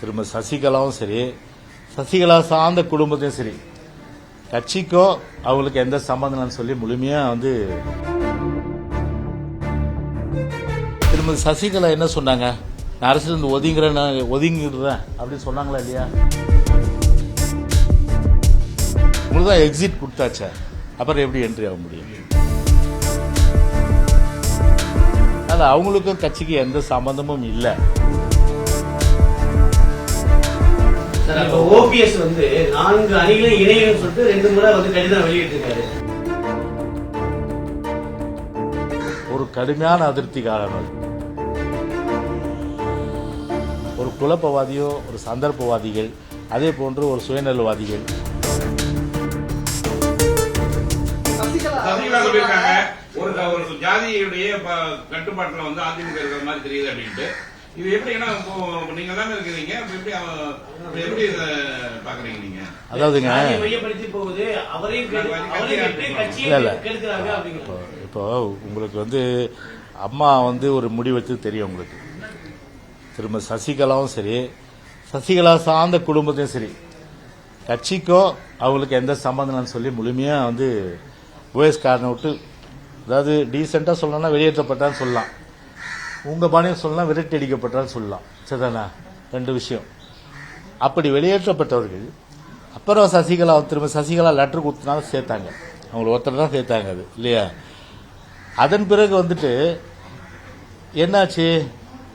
திரும்ப சசிகலாவும் சரி, சசிகலா சார்ந்த குடும்பத்தையும் சரி, கட்சிக்கோ அவங்களுக்கு எந்த சம்பந்தம்னு சொல்லி முழுமையா திரும்ப சசிகலா என்ன சொன்னாங்க, நான் அரசியல் ஒதுங்கிடுறேன் அப்படின்னு சொன்னாங்களா இல்லையா? உங்களுக்கு தான் எக்ஸிட் கொடுத்தாச்சா, அப்புறம் எப்படி என்ட்ரி ஆக முடியும்? அது அவங்களுக்கும் கட்சிக்கு எந்த சம்பந்தமும் இல்லை. ஓபிஎஸ் 4 அணிகளை இணையன்னு சொல்லிட்டு 2 முறை கடிதம் வெளியிட்டிருக்காரு. ஒரு கடுமையான அதிருப்தி காரணம். ஒரு குழப்பவாதியோ, ஒரு சந்தர்ப்பவாதிகள், அதே போன்று ஒரு சுயநலவாதிகள். ஒரு ஜாதியுடைய கட்டுப்பாட்டில் அதிமுக இருக்கிற மாதிரி தெரியுது அப்படின்ட்டு. இது எப்படி, நீங்க தானே இருக்கிறீங்க, எப்படி இதை பாக்குறீங்க நீங்க? அதாவதுங்க, இப்போ உங்களுக்கு அம்மா ஒரு முடிவெடுத்து தெரியும் உங்களுக்கு. திரும்ப சசிகலாவும் சரி, சசிகலா சார்ந்த குடும்பத்தையும் சரி, கட்சிக்கோ அவங்களுக்கு எந்த சம்பந்தம்னு சொல்லி முழுமையா ஓஎஸ் காரனை விட்டு, அதாவது டீசெண்டா சொல்லணும்னா வெளியேற்றப்பட்டான்னு சொல்லலாம், உங்க பாணியம் சொல்லலாம் விரட்டி அடிக்கப்பட்டான்னு சொல்லலாம். சரிதானா? 2 விஷயம். அப்படி வெளியேற்றப்பட்டவர்கள் அப்புறம் திரும்ப சசிகலா லெட்டர் கொடுத்தனால சேர்த்தாங்க, அவங்களை ஒருத்தர் தான் சேர்த்தாங்க, அது இல்லையா? அதன் பிறகு என்னாச்சு,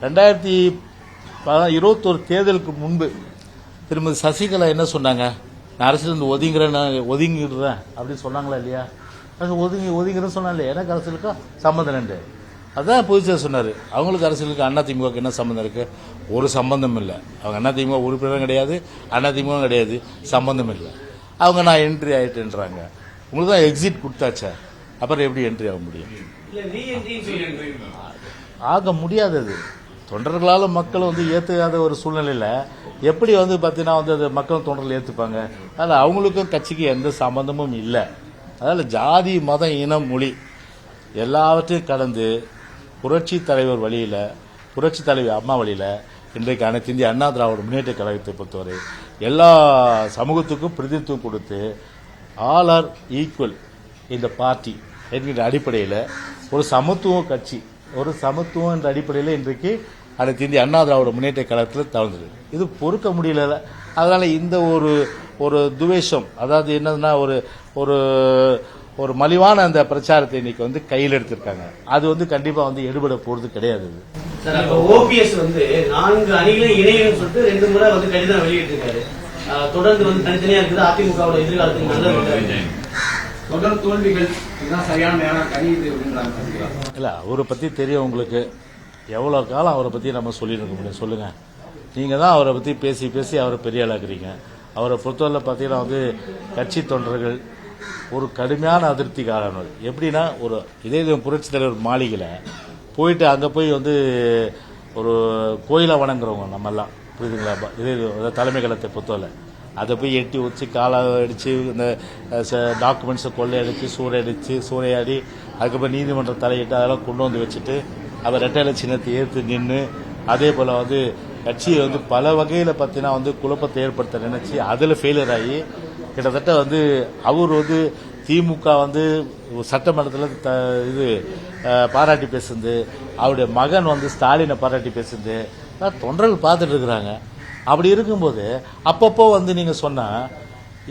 2021 தேர்தலுக்கு முன்பு திரும்ப சசிகலா என்ன சொன்னாங்க, நான் அரசியல் ஒதுங்கிடுறேன் அப்படின்னு சொன்னாங்களா இல்லையா? ஒதுங்கிறேன்னு சொன்னாங்க, எனக்கு அரசியலுக்கும் சம்பந்தம் ரெண்டு. அதான் பொதுச்செயலர் சொன்னாரு, அவங்களுக்கு அரசியலுக்கு அதிமுக என்ன சம்பந்தம் இருக்கு? ஒரு சம்பந்தம் இல்லை. அவங்க அதிமுக உறுப்பினரும் கிடையாது, அதிமுக கிடையாது, சம்பந்தம் இல்லை. அவங்க நான் என்ட்ரி ஆயிட்டுன்றாங்க. உங்களுக்கு தான் எக்ஸிட் கொடுத்தாச்சா, அப்புறம் எப்படி என்ட்ரி ஆக முடியும்? ஆக முடியாதது. தொண்டர்களால மக்கள் ஏற்றுக்காத ஒரு சூழ்நிலையில எப்படி பார்த்தீங்கன்னா அது மக்கள் தொண்டர்கள் ஏற்றுப்பாங்க? அதனால அவங்களுக்கும் கட்சிக்கு எந்த சம்பந்தமும் இல்லை. அதனால ஜாதி, மதம், இனம், மொழி எல்லாவற்றையும் கடந்து புரட்சி தலைவர் வழியில, புரட்சி தலைவர் அம்மா வழியில இன்றைக்கு அனைத்து இந்திய அண்ணா திராவிட முன்னேற்ற கழகத்தை பொறுத்தவரை எல்லா சமூகத்துக்கும் பிரதிநிதித்துவம் கொடுத்து ஆல் ஆர் ஈக்குவல் இந்த பார்ட்டி என்கிற அடிப்படையில் ஒரு சமத்துவ கட்சி, ஒரு சமத்துவம் என்ற அடிப்படையில் இன்றைக்கு அனைத்து இந்திய அண்ணா திராவிட முன்னேற்ற கழகத்தில் தவழ்ந்தது. இது பொறுக்க முடியல. அதனால இந்த ஒரு துவேஷம், அதாவது என்னதுன்னா ஒரு ஒரு மலிவான அந்த பிரச்சாரத்தை இன்னைக்கு கையில் எடுத்திருக்காங்க. அது கண்டிப்பா எடுபட போறது கிடையாது. ஓபிஎஸ் 4 அணிகளை இணையன்னு சொல்லிட்டு 2 முறை கடிதம் வெளியிட்டிருக்காரு. தொடர்ந்து தனித்தனியா இருக்குது. அதிமுக எதிர்காலத்துக்கு நல்லது தொடர் தோல்விகள் சரியான நேரம் கழியுது அப்படின்றாங்க. இல்ல, அவரை பத்தி தெரியும் உங்களுக்கு. எவ்வளவு காலம் அவரை பத்தி நம்ம சொல்லிருக்க முடியும் சொல்லுங்க? நீங்க தான் அவரை பத்தி பேசி பேசி அவரை பெரிய ஆளாக்குறீங்க. அவரை பொறுத்தவரை பார்த்தீங்கன்னா கட்சி தொண்டர்கள் ஒரு கடுமையான அதிருப்தி காரணம். எப்படின்னா, இதே புரட்சி தலைவர் மாளிகையில் போயிட்டு அங்கே போய் ஒரு கோயிலை வணங்குறவங்க நம்ம எல்லாம், புரியுதுங்களா? இதே தலைமை கழகத்தை பொறுத்தவரை அதை போய் எட்டி வச்சு காலை அடித்து இந்த டாக்குமெண்ட்ஸை கொள்ளையடிச்சு சூறையாடி அதுக்கப்புறம் நீதிமன்றம் தலையிட்டு அதெல்லாம் கொண்டு வச்சுட்டு அவர் ரெட்டையில சின்னத்தை ஏற்று நின்று, அதே போல் கட்சியை பல வகையில் பார்த்தீங்கன்னா குழப்பத்தை ஏற்படுத்த நினைச்சு அதில் ஃபெயிலியர் ஆகி கிட்டத்தட்ட அவர் திமுக சட்டமன்றத்தில் பாராட்டி பேசுது, அவருடைய மகன் ஸ்டாலினை பாராட்டி பேசுது, தொண்டர்கள் பார்த்துட்டு இருக்கிறாங்க. அப்படி இருக்கும்போது அப்பப்போ நீங்க சொன்னா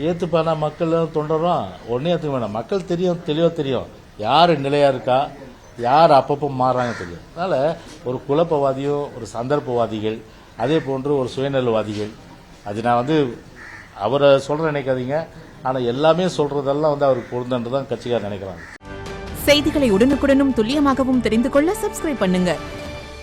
ஏத்துப்பானா மக்கள் தொண்டரும் ஒன்னே ஏத்துக்க வேணாம். மக்கள் தெளிவா தெரியும் யாரு நிலையா இருக்கா, யார் அப்பப்போ மாறுறாங்க தெரியும். அதனால ஒரு குழப்பவாதியோ, ஒரு சந்தர்ப்பவாதிகள், அதே போன்று ஒரு சுயநலவாதிகள், அது நான் அவரை சொல்ற நினைக்காதீங்க. ஆனா எல்லாமே சொல்றதெல்லாம் அவருக்கு பொருந்தன்றதான் கட்சிக்காரர் நினைக்கிறாங்க. செய்திகளை உடனுக்குடனும் துல்லியமாகவும் தெரிந்து கொள்ள சப்ஸ்கிரைப் பண்ணுங்க.